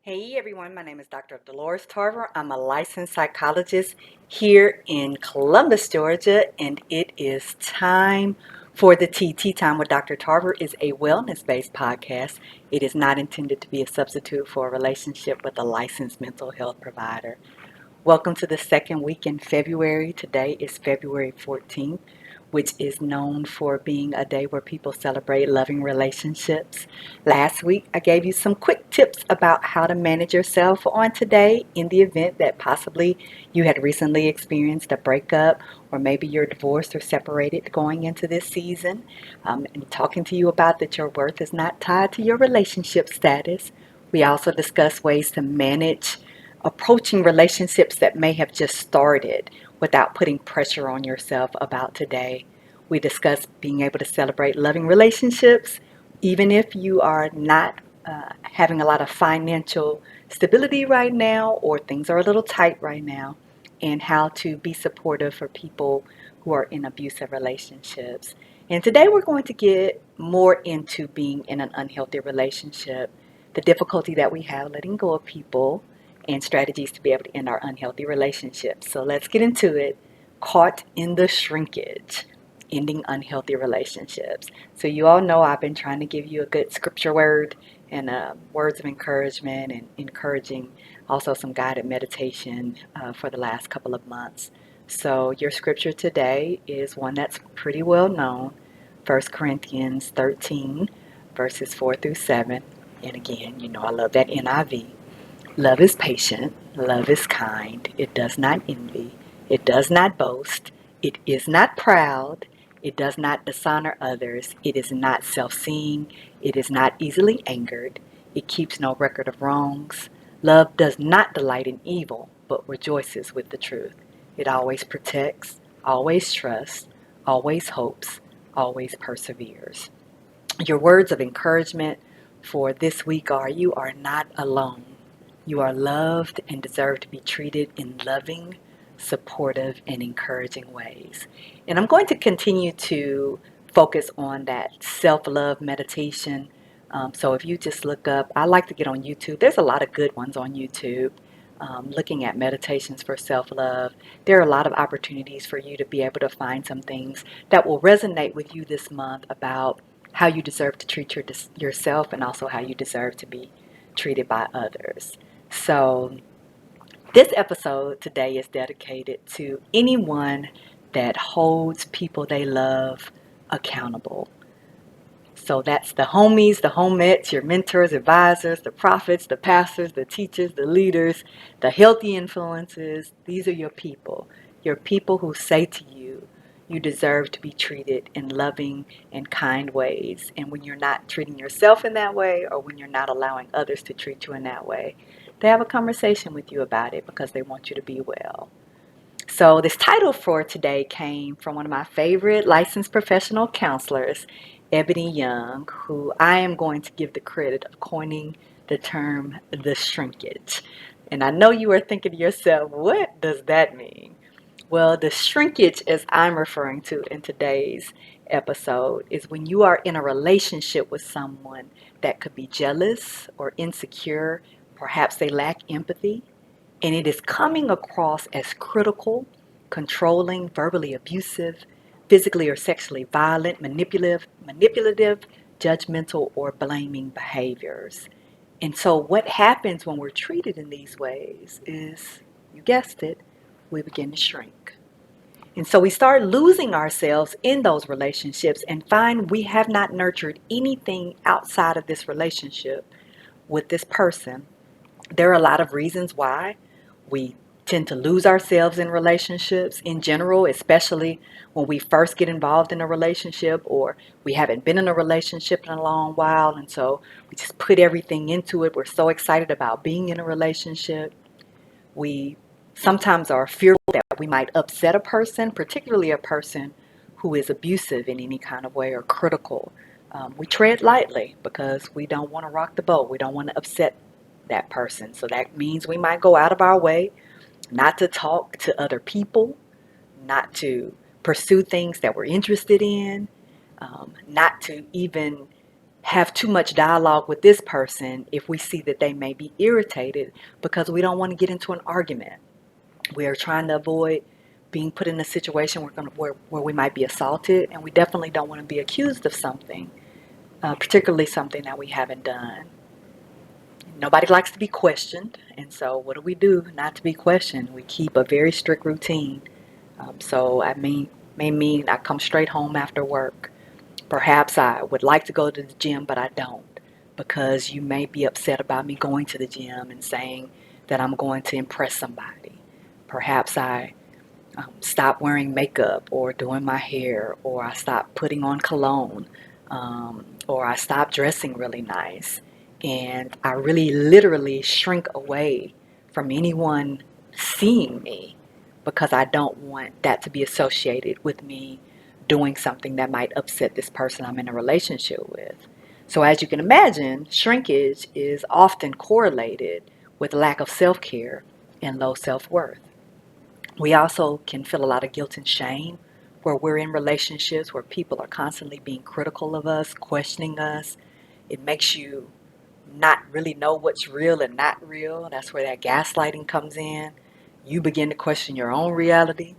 Hey everyone, my name is Dr. Dolores Tarver. I'm a licensed psychologist here in Columbus, Georgia, and it is time for the Tea Time with Dr. Tarver is a wellness-based podcast. It is not intended to be a substitute for a relationship with a licensed mental health provider. Welcome to the second week in February. Today is February 14th, which is known for being a day where people celebrate loving relationships. Last week, I gave you some quick tips about how to manage yourself on today in the event that possibly you had recently experienced a breakup, or maybe you're divorced or separated going into this season. And talking to you about that your worth is not tied to your relationship status. We also discuss ways to manage approaching relationships that may have just started without putting pressure on yourself about today. We discuss being able to celebrate loving relationships, even if you are not having a lot of financial stability right now or things are a little tight right now, and how to be supportive for people who are in abusive relationships. And today we're going to get more into being in an unhealthy relationship, the difficulty that we have letting go of people, and strategies to be able to end our unhealthy relationships. So let's get into it. Caught in the shrinkage, ending unhealthy relationships. So you all know I've been trying to give you a good scripture word and words of encouragement and encouraging also some guided meditation for the last couple of months. So your scripture today is one that's pretty well known, 1 Corinthians 13, verses 4 through 7. And again, you know I love that NIV. Love is patient. Love is kind. It does not envy. It does not boast. It is not proud. It does not dishonor others. It is not self-seeking. It is not easily angered. It keeps no record of wrongs. Love does not delight in evil, but rejoices with the truth. It always protects, always trusts, always hopes, always perseveres. Your words of encouragement for this week are: you are not alone. You are loved and deserve to be treated in loving, supportive, and encouraging ways. And I'm going to continue to focus on that self-love meditation. So if you just look up, I like to get on YouTube. There's a lot of good ones on YouTube. Looking at meditations for self-love, there are a lot of opportunities for you to be able to find some things that will resonate with you this month about how you deserve to treat yourself, and also how you deserve to be treated by others. So this episode today is dedicated to anyone that holds people they love accountable. So that's the homies, the homettes, your mentors, advisors, the prophets, the pastors, the teachers, the leaders, the healthy influences. These are your people who say to you, you deserve to be treated in loving and kind ways. And when you're not treating yourself in that way, or when you're not allowing others to treat you in that way, they have a conversation with you about it because they want you to be well. So this title for today came from one of my favorite licensed professional counselors, Ebony Young, who I am going to give the credit of coining the term the shrinkage. And I know you are thinking to yourself, what does that mean? Well, the shrinkage, as I'm referring to in today's episode, is when you are in a relationship with someone that could be jealous or insecure, perhaps they lack empathy, and it is coming across as critical, controlling, verbally abusive, physically or sexually violent, manipulative, judgmental, or blaming behaviors. And so what happens when we're treated in these ways is, you guessed it, we begin to shrink. And so we start losing ourselves in those relationships and find we have not nurtured anything outside of this relationship with this person. There are a lot of reasons why we tend to lose ourselves in relationships in general, especially when we first get involved in a relationship, or we haven't been in a relationship in a long while, and so we just put everything into it. We're so excited about being in a relationship. We sometimes are fearful that we might upset a person, particularly a person who is abusive in any kind of way or critical. We tread lightly because we don't want to rock the boat. We don't want to upset that person. So that means we might go out of our way not to talk to other people, not to pursue things that we're interested in, not to even have too much dialogue with this person if we see that they may be irritated because we don't want to get into an argument. We are trying to avoid being put in a situation where we might be assaulted, and we definitely don't want to be accused of something, particularly something that we haven't done. Nobody likes to be questioned, and so what do we do not to be questioned? We keep a very strict routine. So I may mean I come straight home after work. Perhaps I would like to go to the gym, but I don't, because you may be upset about me going to the gym and saying that I'm going to impress somebody. Perhaps I stop wearing makeup or doing my hair, or I stop putting on cologne, or I stop dressing really nice. And I really literally shrink away from anyone seeing me because I don't want that to be associated with me doing something that might upset this person I'm in a relationship with. So, as you can imagine, shrinkage is often correlated with lack of self care and low self worth. We also can feel a lot of guilt and shame where we're in relationships where people are constantly being critical of us, questioning us. It makes you not really know what's real and not real. That's where that gaslighting comes in. You begin to question your own reality.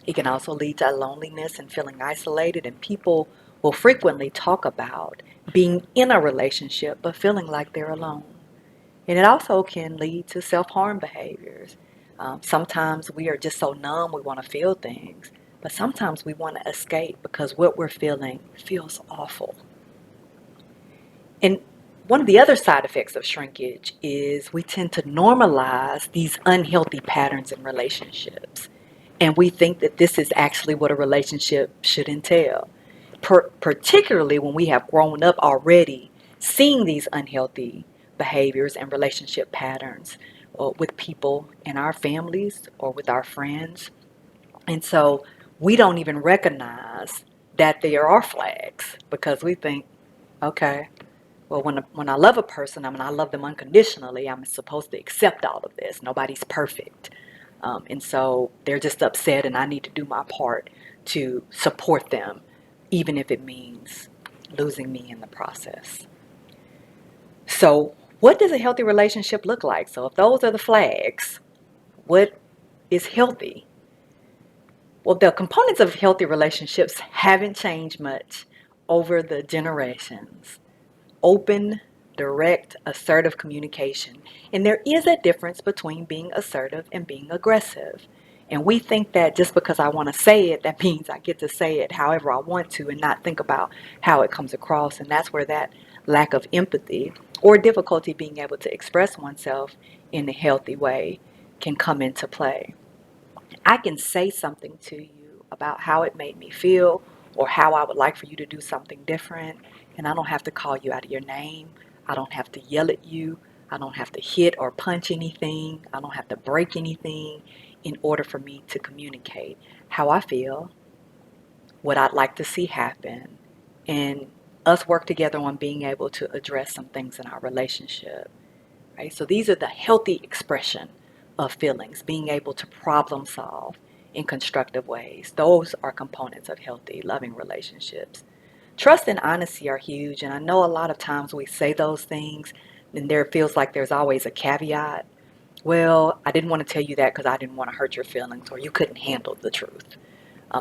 It can also lead to loneliness and feeling isolated, and people will frequently talk about being in a relationship but feeling like they're alone. And it also can lead to self-harm behaviors. Sometimes we are just so numb we want to feel things, but sometimes we want to escape because what we're feeling feels awful. And one of the other side effects of shrinkage is we tend to normalize these unhealthy patterns in relationships. And we think that this is actually what a relationship should entail, particularly when we have grown up already seeing these unhealthy behaviors and relationship patterns with people in our families or with our friends. And so we don't even recognize that there are flags because we think, okay, well, when I love a person, I mean, I love them unconditionally. I'm supposed to accept all of this. Nobody's perfect. And so they're just upset, and I need to do my part to support them, even if it means losing me in the process. So, what does a healthy relationship look like? So, if those are the flags, what is healthy? Well, the components of healthy relationships haven't changed much over the generations. Open, direct, assertive communication. And there is a difference between being assertive and being aggressive. And we think that just because I want to say it, that means I get to say it however I want to and not think about how it comes across. And that's where that lack of empathy or difficulty being able to express oneself in a healthy way can come into play. I can say something to you about how it made me feel or how I would like for you to do something different, and I don't have to call you out of your name. I don't have to yell at you. I don't have to hit or punch anything. I don't have to break anything in order for me to communicate how I feel, what I'd like to see happen, and us work together on being able to address some things in our relationship. Right? So these are the healthy expression of feelings, being able to problem solve in constructive ways. Those are components of healthy, loving relationships. Trust and honesty are huge, and I know a lot of times we say those things and there feels like there's always a caveat. Well, I didn't want to tell you that because I didn't want to hurt your feelings or you couldn't handle the truth.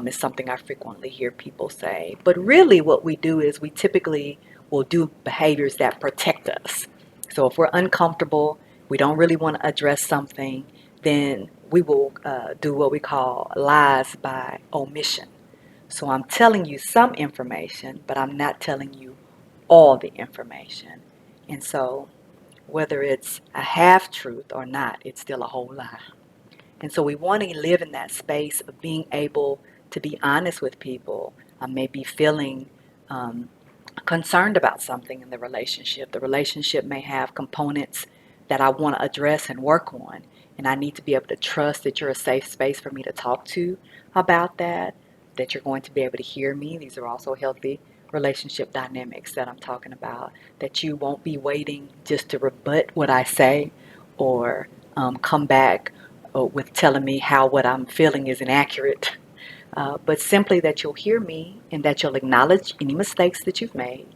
Is something I frequently hear people say. But really what we do is we typically will do behaviors that protect us. So if we're uncomfortable, we don't really want to address something, then we will do what we call lies by omission. So I'm telling you some information, but I'm not telling you all the information. And so whether it's a half truth or not, it's still a whole lie. And so we want to live in that space of being able to be honest with people. I may be feeling concerned about something in the relationship. The relationship may have components that I want to address and work on. And I need to be able to trust that you're a safe space for me to talk to about that you're going to be able to hear me. These are also healthy relationship dynamics that I'm talking about, that you won't be waiting just to rebut what I say or come back with telling me how what I'm feeling is inaccurate, but simply that you'll hear me and that you'll acknowledge any mistakes that you've made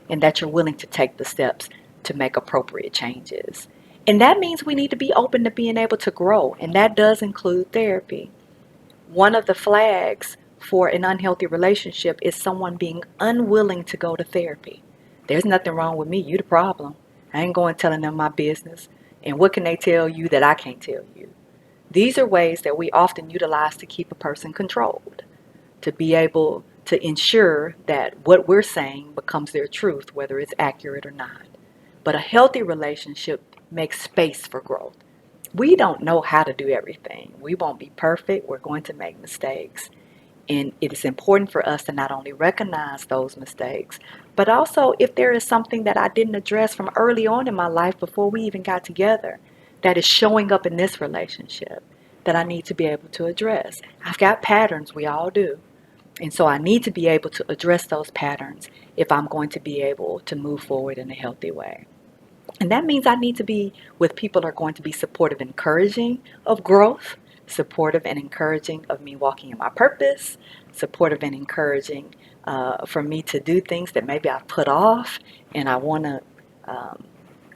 and that you're willing to take the steps to make appropriate changes. And that means we need to be open to being able to grow, and that does include therapy. One of the flags for an unhealthy relationship is someone being unwilling to go to therapy. There's nothing wrong with me, you the problem. I ain't going telling them my business. And what can they tell you that I can't tell you? These are ways that we often utilize to keep a person controlled, to be able to ensure that what we're saying becomes their truth, whether it's accurate or not. But a healthy relationship makes space for growth. We don't know how to do everything. We won't be perfect. We're going to make mistakes. And it is important for us to not only recognize those mistakes, but also if there is something that I didn't address from early on in my life before we even got together that is showing up in this relationship that I need to be able to address. I've got patterns, we all do. And so I need to be able to address those patterns if I'm going to be able to move forward in a healthy way. And that means I need to be with people who are going to be supportive and encouraging of growth, supportive and encouraging of me walking in my purpose, supportive and encouraging for me to do things that maybe I've put off and I want to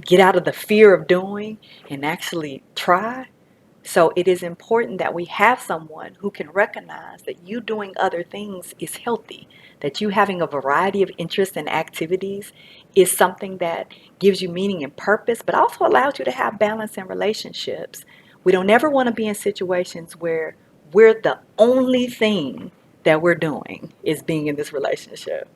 get out of the fear of doing and actually try. So it is important that we have someone who can recognize that you doing other things is healthy, that you having a variety of interests and activities is something that gives you meaning and purpose, but also allows you to have balance in relationships. We don't ever want to be in situations where we're the only thing that we're doing is being in this relationship.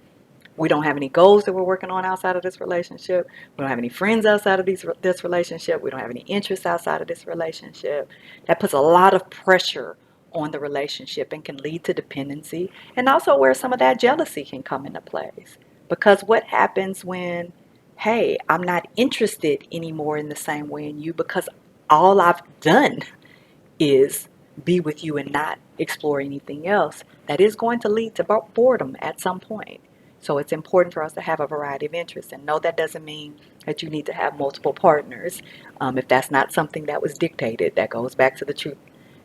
We don't have any goals that we're working on outside of this relationship. We don't have any friends outside of this relationship. We don't have any interests outside of this relationship. That puts a lot of pressure on the relationship and can lead to dependency, and also where some of that jealousy can come into place. Because what happens when, hey, I'm not interested anymore in the same way in you because all I've done is be with you and not explore anything else, that is going to lead to boredom at some point. So it's important for us to have a variety of interests. And no, that doesn't mean that you need to have multiple partners. If that's not something that was dictated, that goes back to the truth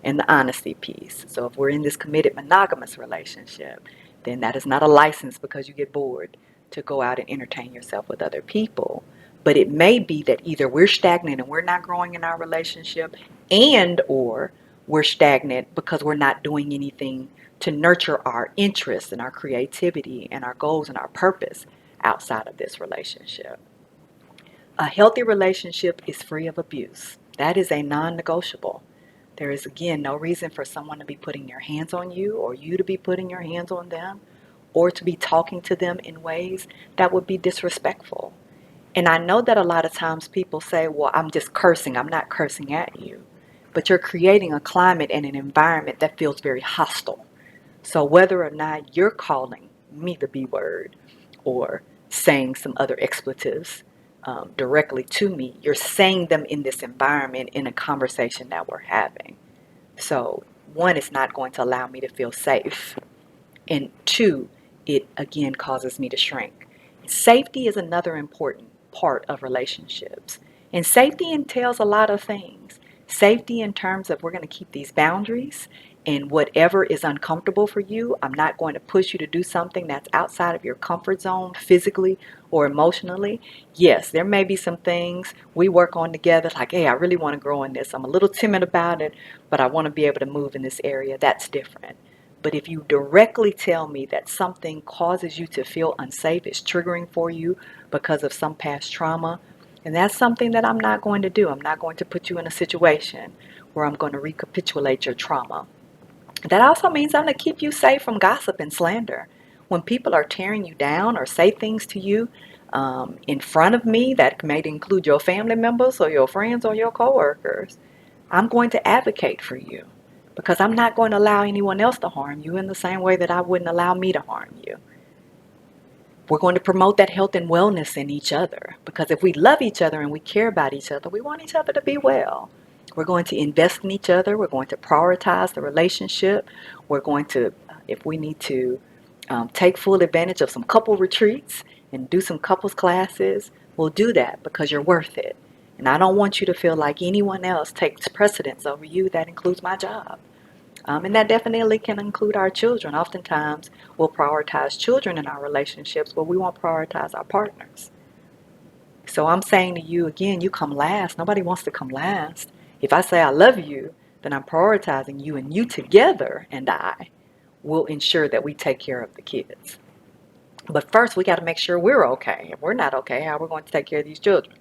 and the honesty piece. So if we're in this committed monogamous relationship, then that is not a license because you get bored to go out and entertain yourself with other people. But it may be that either we're stagnant and we're not growing in our relationship, and or we're stagnant because we're not doing anything to nurture our interests and our creativity and our goals and our purpose outside of this relationship. A healthy relationship is free of abuse. That is a non-negotiable. There is, again, no reason for someone to be putting their hands on you or you to be putting your hands on them or to be talking to them in ways that would be disrespectful. And I know that a lot of times people say, well, I'm just cursing. I'm not cursing at you. But you're creating a climate and an environment that feels very hostile. So whether or not you're calling me the B word or saying some other expletives directly to me, you're saying them in this environment in a conversation that we're having. So one, it's not going to allow me to feel safe. And two, it again causes me to shrink. Safety is another important part of relationships. And safety entails a lot of things. Safety in terms of we're going to keep these boundaries, and whatever is uncomfortable for you, I'm not going to push you to do something that's outside of your comfort zone physically or emotionally. Yes, there may be some things we work on together like, hey, I really want to grow in this. I'm a little timid about it, but I want to be able to move in this area. That's different. But if you directly tell me that something causes you to feel unsafe, it's triggering for you because of some past trauma, and that's something that I'm not going to do. I'm not going to put you in a situation where I'm going to recapitulate your trauma. That also means I'm going to keep you safe from gossip and slander. When people are tearing you down or say things to you in front of me that may include your family members or your friends or your coworkers, I'm going to advocate for you because I'm not going to allow anyone else to harm you in the same way that I wouldn't allow me to harm you. We're going to promote that health and wellness in each other because if we love each other and we care about each other, we want each other to be well. We're going to invest in each other. We're going to prioritize the relationship. We're going to, if we need to, take full advantage of some couple retreats and do some couples classes, we'll do that because you're worth it. And I don't want you to feel like anyone else takes precedence over you. That includes my job. And that definitely can include our children. Oftentimes, we'll prioritize children in our relationships, but we won't prioritize our partners. So I'm saying to you again, you come last. Nobody wants to come last. If I say I love you, then I'm prioritizing you, and you together and I will ensure that we take care of the kids. But first, we got to make sure we're okay. If we're not okay, how are we going to take care of these children?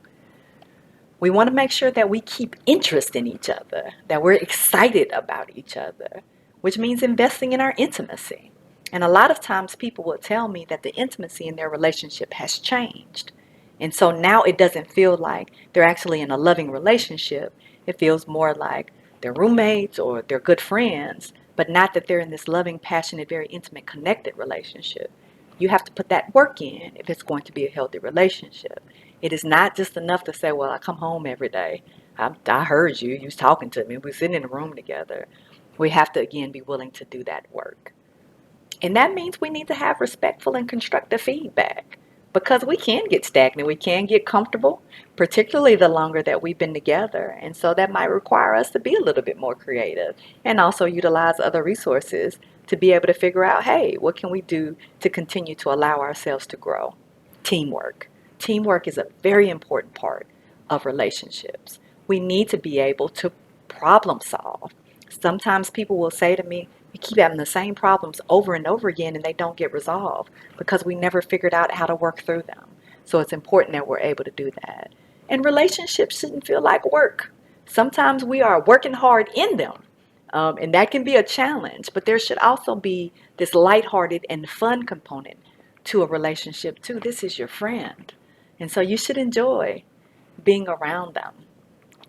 We want to make sure that we keep interest in each other, that we're excited about each other, which means investing in our intimacy. And a lot of times people will tell me that the intimacy in their relationship has changed. And so now it doesn't feel like they're actually in a loving relationship. It feels more like they're roommates or they're good friends, but not that they're in this loving, passionate, very intimate, connected relationship. You have to put that work in if it's going to be a healthy relationship. It is not just enough to say, well, I come home every day. I heard you. You was talking to me. We were sitting in a room together. We have to, again, be willing to do that work. And that means we need to have respectful and constructive feedback because we can get stagnant. We can get comfortable, particularly the longer that we've been together. And so that might require us to be a little bit more creative and also utilize other resources to be able to figure out, hey, what can we do to continue to allow ourselves to grow? Teamwork. Teamwork is a very important part of relationships. We need to be able to problem solve. Sometimes people will say to me, we keep having the same problems over and over again and they don't get resolved because we never figured out how to work through them. So it's important that we're able to do that. And relationships shouldn't feel like work. Sometimes we are working hard in them. And that can be a challenge, but there should also be this lighthearted and fun component to a relationship too. This is your friend. And so you should enjoy being around them.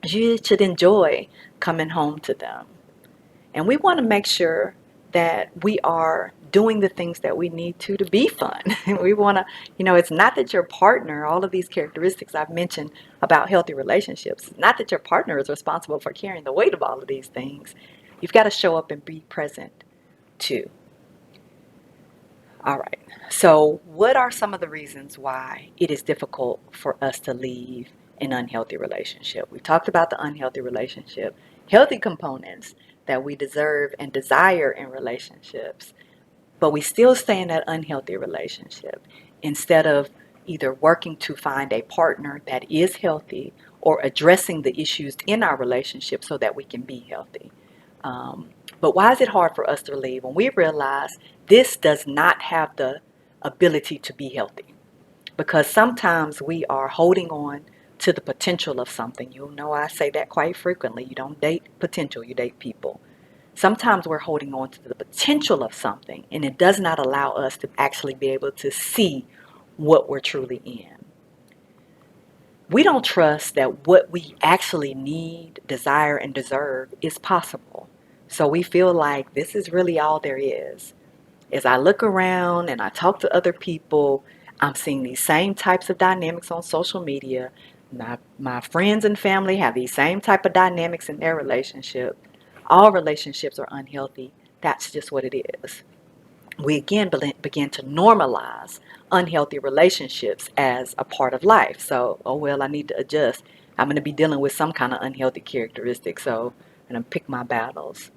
You should enjoy coming home to them. And we want to make sure that we are doing the things that we need to be fun. We want to, it's not that your partner, all of these characteristics I've mentioned about healthy relationships, it's not that your partner is responsible for carrying the weight of all of these things. You've got to show up and be present too. All right. So, what are some of the reasons why it is difficult for us to leave an unhealthy relationship? We talked about the unhealthy relationship, healthy components that we deserve and desire in relationships, but we still stay in that unhealthy relationship instead of either working to find a partner that is healthy or addressing the issues in our relationship so that we can be healthy. Um, but why is it hard for us to leave when we realize this does not have the ability to be healthy? Because sometimes we are holding on to the potential of something. You'll know I say that quite frequently. You don't date potential, you date people. Sometimes we're holding on to the potential of something, and it does not allow us to actually be able to see what we're truly in. We don't trust that what we actually need, desire, and deserve is possible. So we feel like this is really all there is. As I look around and I talk to other people, I'm seeing these same types of dynamics on social media. My friends and family have these same type of dynamics in their relationship. All relationships are unhealthy. That's just what it is. We again begin to normalize unhealthy relationships as a part of life. So, oh well, I need to adjust. I'm going to be dealing with some kind of unhealthy characteristic, so I'm going to pick my battles.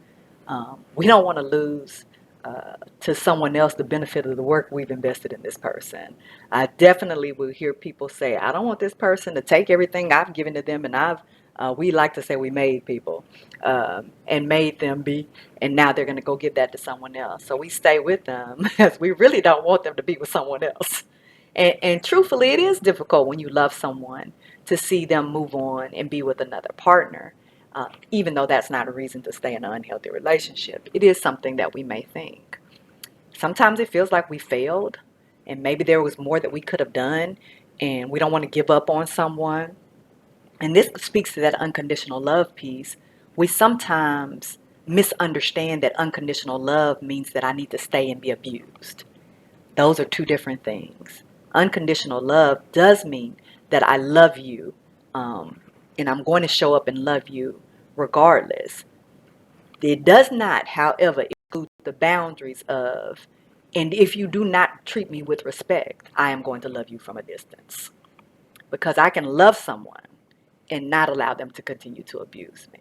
We don't want to lose to someone else the benefit of the work we've invested in this person. I definitely will hear people say, I don't want this person to take everything I've given to them, and we like to say we made people and made them be, and now they're going to go give that to someone else. So we stay with them as we really don't want them to be with someone else. And truthfully, it is difficult when you love someone to see them move on and be with another partner. Even though that's not a reason to stay in an unhealthy relationship, it is something that we may think. Sometimes it feels like we failed and maybe there was more that we could have done and we don't want to give up on someone. And this speaks to that unconditional love piece. We sometimes misunderstand that unconditional love means that I need to stay and be abused. Those are two different things. Unconditional love does mean that I love you, and I'm going to show up and love you regardless. It does not, however, include the boundaries of, and if you do not treat me with respect, I am going to love you from a distance. Because I can love someone and not allow them to continue to abuse me.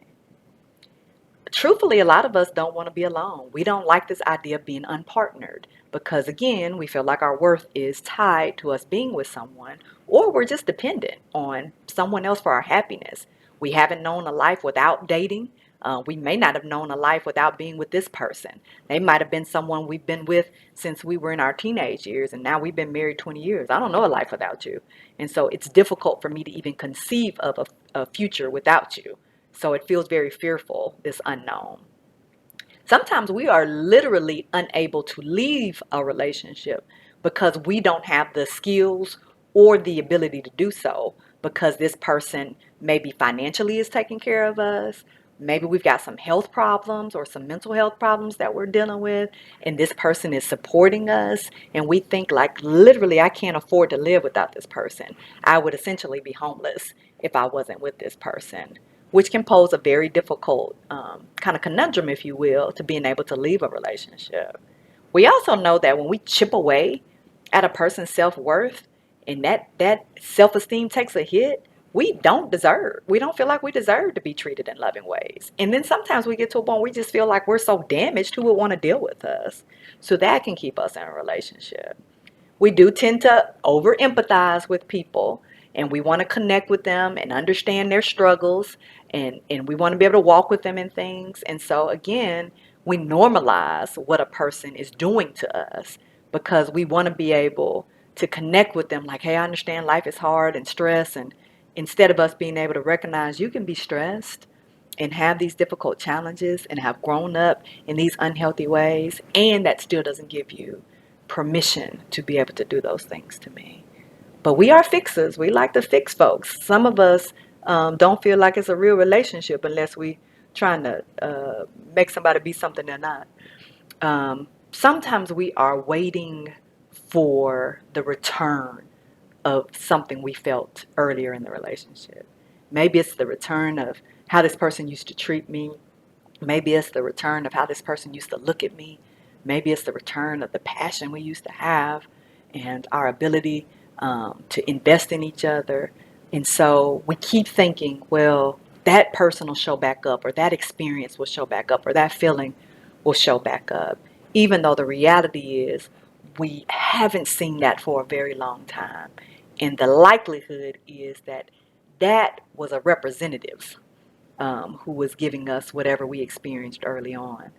truthfully, a lot of us don't want to be alone. We don't like this idea of being unpartnered because, again, we feel like our worth is tied to us being with someone, or we're just dependent on someone else for our happiness. We haven't known a life without dating. We may not have known a life without being with this person. They might have been someone we've been with since we were in our teenage years, and now we've been married 20 years. I don't know a life without you. And so it's difficult for me to even conceive of a future without you. So it feels very fearful, this unknown. Sometimes we are literally unable to leave a relationship because we don't have the skills or the ability to do so because this person maybe financially is taking care of us. Maybe we've got some health problems or some mental health problems that we're dealing with, and this person is supporting us, and we think like literally I can't afford to live without this person. I would essentially be homeless if I wasn't with this person, which can pose a very difficult kind of conundrum, if you will, to being able to leave a relationship. We also know that when we chip away at a person's self-worth and that self-esteem takes a hit, we don't feel like we deserve to be treated in loving ways. And then sometimes we get to a point where we just feel like we're so damaged, who would want to deal with us? So that can keep us in a relationship. We do tend to over empathize with people, and we want to connect with them and understand their struggles, and we want to be able to walk with them in things. And so again, we normalize what a person is doing to us because we want to be able to connect with them like, hey, I understand life is hard and stress, and instead of us being able to recognize you can be stressed and have these difficult challenges and have grown up in these unhealthy ways, and that still doesn't give you permission to be able to do those things to me. But we are fixers. We like to fix folks. Some of us don't feel like it's a real relationship unless we trying to make somebody be something they're not. Sometimes we are waiting for the return of something we felt earlier in the relationship. Maybe it's the return of how this person used to treat me. Maybe it's the return of how this person used to look at me. Maybe it's the return of the passion we used to have and our ability to invest in each other. And so we keep thinking, well, that person will show back up, or that experience will show back up, or that feeling will show back up. Even though the reality is we haven't seen that for a very long time. And the likelihood is that that was a representative who was giving us whatever we experienced early on.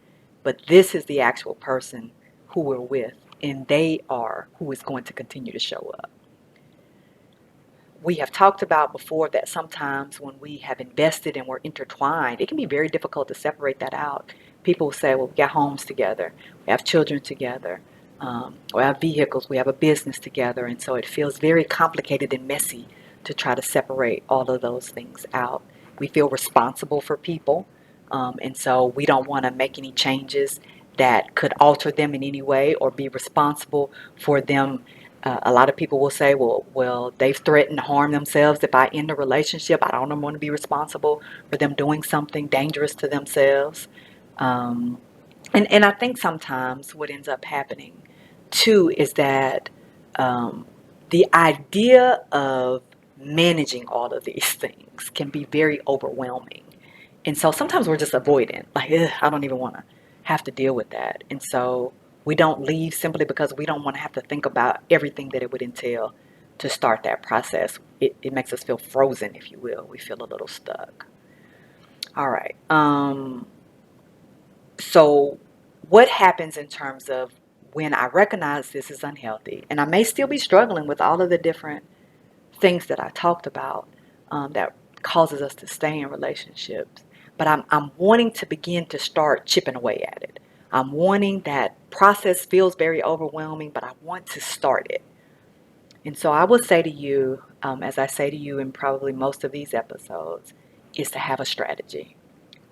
But this is the actual person who we're with, and they are who is going to continue to show up. We have talked about before that sometimes when we have invested and we're intertwined, it can be very difficult to separate that out. People will say, well, we got homes together, we have children together, we have vehicles, we have a business together, and so it feels very complicated and messy to try to separate all of those things out. We feel responsible for people, and so we don't want to make any changes that could alter them in any way or be responsible for them. A lot of people will say, well, they've threatened to harm themselves if I end a relationship. I don't want to be responsible for them doing something dangerous to themselves. Um, and I think sometimes what ends up happening too is that um, the idea of managing all of these things can be very overwhelming. And so sometimes we're just avoidant, like, I don't even want to have to deal with that. And so we don't leave simply because we don't want to have to think about everything that it would entail to start that process. It makes us feel frozen, if you will. We feel a little stuck. All right. So what happens in terms of when I recognize this is unhealthy, and I may still be struggling with all of the different things that I talked about that causes us to stay in relationships, but I'm wanting to begin to start chipping away at it. I'm wanting that process feels very overwhelming, but I want to start it. And so I will say to you, as I say to you in probably most of these episodes, is to have a strategy.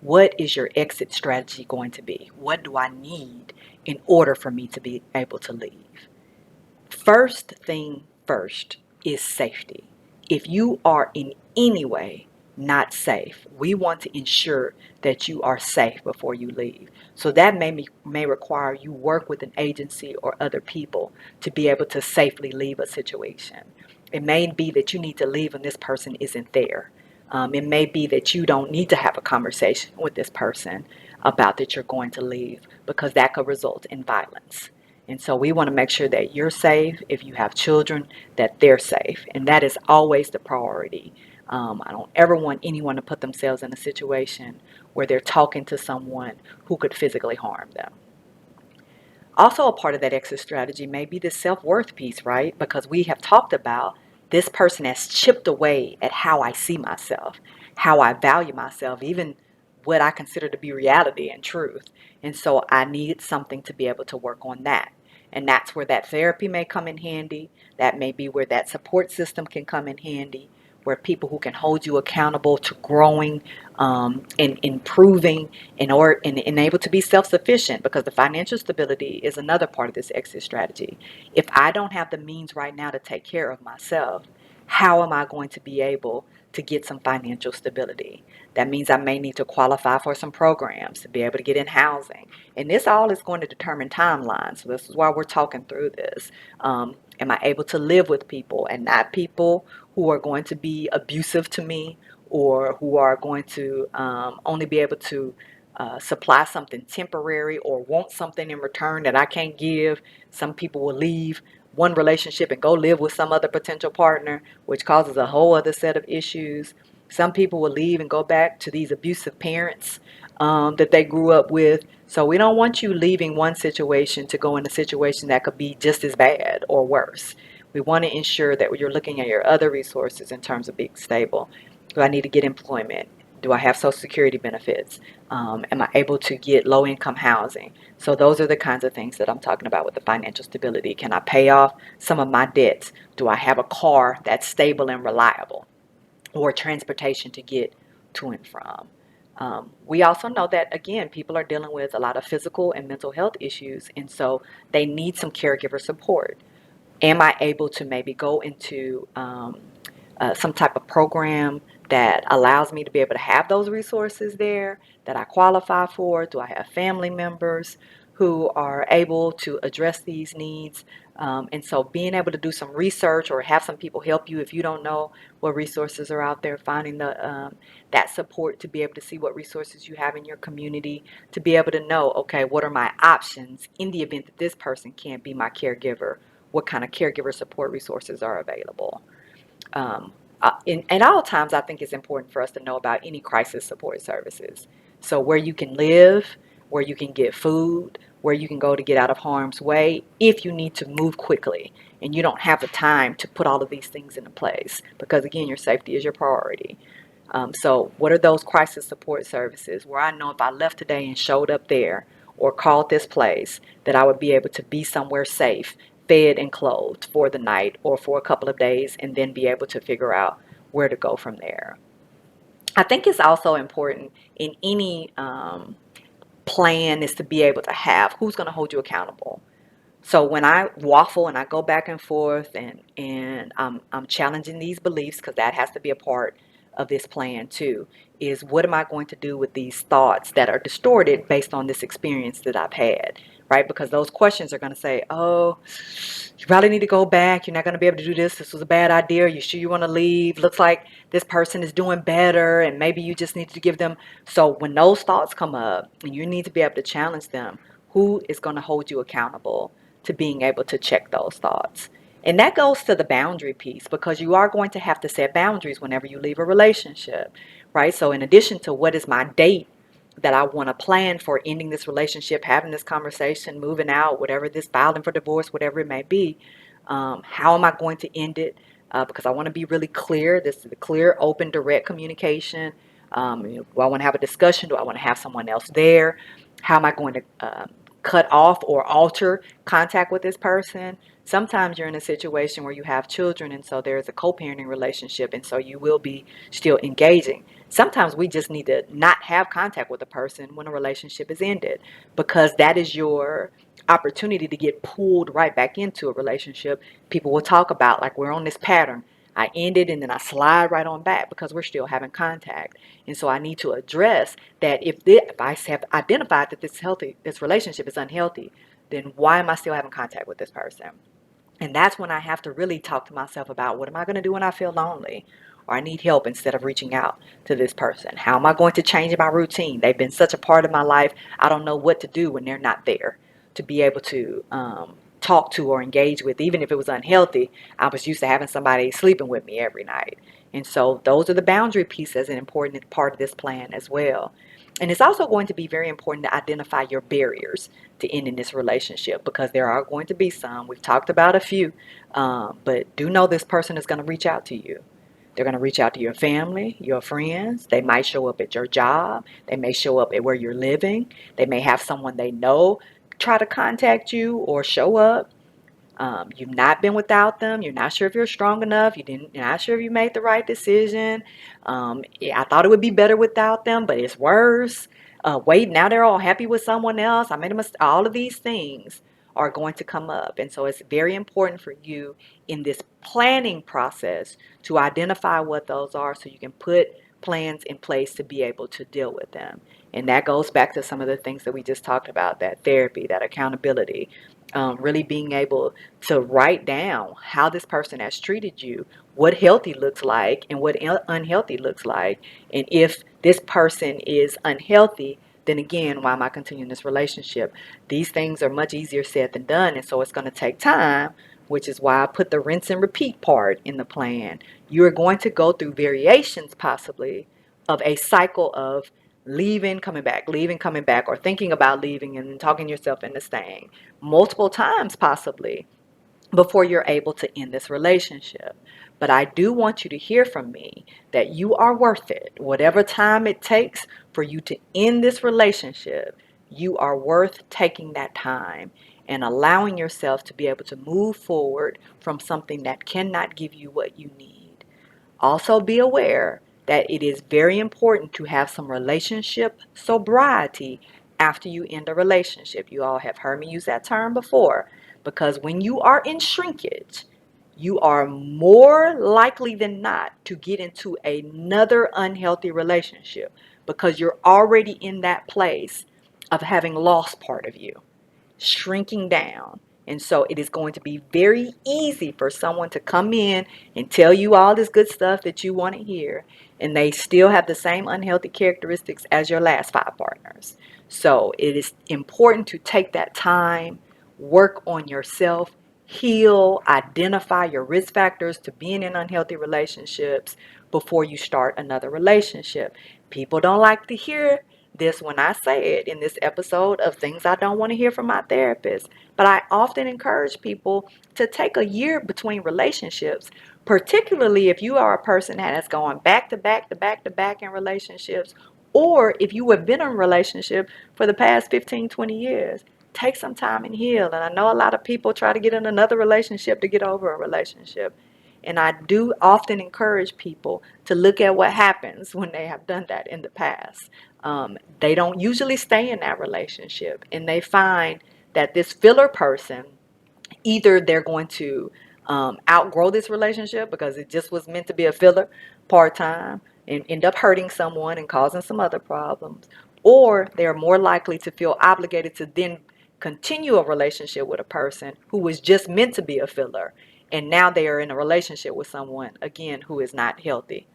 What is your exit strategy going to be? What do I need in order for me to be able to leave? First thing first is safety. If you are in any way not safe, we want to ensure that you are safe before you leave. So that may require you work with an agency or other people to be able to safely leave a situation. It may be that you need to leave when this person isn't there. It may be that you don't need to have a conversation with this person about that you're going to leave, because that could result in violence. And so we want to make sure that you're safe. If you have children, that they're safe. And that is always the priority. I don't ever want anyone to put themselves in a situation where they're talking to someone who could physically harm them. Also, a part of that exit strategy may be the self-worth piece, right? Because we have talked about this person has chipped away at how I see myself, how I value myself, even what I consider to be reality and truth. And so I need something to be able to work on that. And that's where that therapy may come in handy. That may be where that support system can come in handy, where people who can hold you accountable to growing and improving and able to be self-sufficient, because the financial stability is another part of this exit strategy. If I don't have the means right now to take care of myself, how am I going to be able to get some financial stability? That means I may need to qualify for some programs to be able to get in housing. And this all is going to determine timelines. So this is why we're talking through this. Am I able to live with people, and not people who are going to be abusive to me, or who are going to only be able to supply something temporary or want something in return that I can't give. Some people will leave one relationship and go live with some other potential partner, which causes a whole other set of issues. Some people will leave and go back to these abusive parents that they grew up with. So we don't want you leaving one situation to go in a situation that could be just as bad or worse. We want to ensure that you're looking at your other resources in terms of being stable. Do I need to get employment? Do I have Social Security benefits? Am I able to get low income housing? So those are the kinds of things that I'm talking about with the financial stability. Can I pay off some of my debts? Do I have a car that's stable and reliable, or transportation to get to and from? We also know that, again, people are dealing with a lot of physical and mental health issues, and so they need some caregiver support. Am I able to maybe go into some type of program that allows me to be able to have those resources there that I qualify for? Do I have family members who are able to address these needs? And so being able to do some research or have some people help you if you don't know what resources are out there, finding that support to be able to see what resources you have in your community, to be able to know, okay, what are my options in the event that this person can't be my caregiver? What kind of caregiver support resources are available? Um, at all times, I think it's important for us to know about any crisis support services. So where you can live, where you can get food, where you can go to get out of harm's way if you need to move quickly and you don't have the time to put all of these things into place, because again, your safety is your priority. So what are those crisis support services where I know if I left today and showed up there or called this place, that I would be able to be somewhere safe, fed and clothed for the night or for a couple of days, and then be able to figure out where to go from there. I think it's also important in any plan is to be able to have who's going to hold you accountable. So when I waffle and I go back and forth and I'm challenging these beliefs, because that has to be a part of this plan too, is what am I going to do with these thoughts that are distorted based on this experience that I've had, right? Because those questions are going to say, oh, you probably need to go back. You're not going to be able to do this. This was a bad idea. Are you sure you want to leave? Looks like this person is doing better, and maybe you just need to give them. So when those thoughts come up and you need to be able to challenge them, who is going to hold you accountable to being able to check those thoughts? And that goes to the boundary piece, because you are going to have to set boundaries whenever you leave a relationship, right? So in addition to what is my date that I want to plan for ending this relationship, having this conversation, moving out, whatever this, filing for divorce, whatever it may be, how am I going to end it? Because I want to be really clear. This is a clear, open, direct communication. Do I want to have a discussion? Do I want to have someone else there? How am I going to cut off or alter contact with this person? Sometimes you're in a situation where you have children, and so there's a co-parenting relationship, and so you will be still engaging. Sometimes we just need to not have contact with a person when a relationship is ended, because that is your opportunity to get pulled right back into a relationship. People will talk about, like, we're on this pattern. I end it and then I slide right on back because we're still having contact. And so I need to address that if I have identified that this relationship is unhealthy, then why am I still having contact with this person? And that's when I have to really talk to myself about, what am I going to do when I feel lonely? or I need help instead of reaching out to this person? How am I going to change my routine? They've been such a part of my life. I don't know what to do when they're not there to be able to talk to or engage with. Even if it was unhealthy, I was used to having somebody sleeping with me every night. And so those are the boundary pieces, an important part of this plan as well. And it's also going to be very important to identify your barriers to ending this relationship, because there are going to be some. We've talked about a few, but do know this person is going to reach out to you. They're going to reach out to your family, your friends. They might show up at your job. They may show up at where you're living. They may have someone they know try to contact you or show up. You've not been without them. You're not sure if you're strong enough. You're not sure if you made the right decision. I thought it would be better without them, but it's worse. Wait, now they're all happy with someone else. I made a mistake. All of these things are going to come up. And so it's very important for you in this planning process to identify what those are so you can put plans in place to be able to deal with them. And that goes back to some of the things that we just talked about, that therapy, that accountability, really being able to write down how this person has treated you, what healthy looks like and what unhealthy looks like. And if this person is unhealthy, then again, why am I continuing this relationship? These things are much easier said than done. And so it's going to take time, which is why I put the rinse and repeat part in the plan. You're going to go through variations possibly of a cycle of leaving, coming back, or thinking about leaving and talking yourself into staying multiple times possibly before you're able to end this relationship. But I do want you to hear from me that you are worth it. Whatever time it takes for you to end this relationship, you are worth taking that time and allowing yourself to be able to move forward from something that cannot give you what you need. Also be aware that it is very important to have some relationship sobriety after you end a relationship. You all have heard me use that term before, because when you are in shrinkage, you are more likely than not to get into another unhealthy relationship because you're already in that place of having lost part of you, shrinking down. And so it is going to be very easy for someone to come in and tell you all this good stuff that you want to hear, and they still have the same unhealthy characteristics as your last 5 partners. So it is important to take that time, work on yourself, heal, identify your risk factors to being in unhealthy relationships before you start another relationship. People don't like to hear this when I say it in this episode of things I don't want to hear from my therapist. But I often encourage people to take a year between relationships, particularly if you are a person that has gone back to back to back to back in relationships, or if you have been in a relationship for the past 15, 20 years. Take some time and heal. And I know a lot of people try to get in another relationship to get over a relationship. And I do often encourage people to look at what happens when they have done that in the past. They don't usually stay in that relationship, and they find that this filler person, either they're going to outgrow this relationship because it just was meant to be a filler part-time and end up hurting someone and causing some other problems, or they're more likely to feel obligated to then continue a relationship with a person who was just meant to be a filler, and now they are in a relationship with someone again who is not healthy.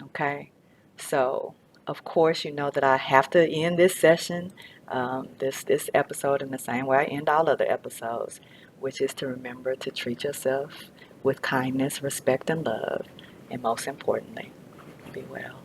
Okay, so of course you know that I have to end this session, this episode, in the same way I end all other episodes, which is to remember to treat yourself with kindness, respect, and love, and most importantly, be well.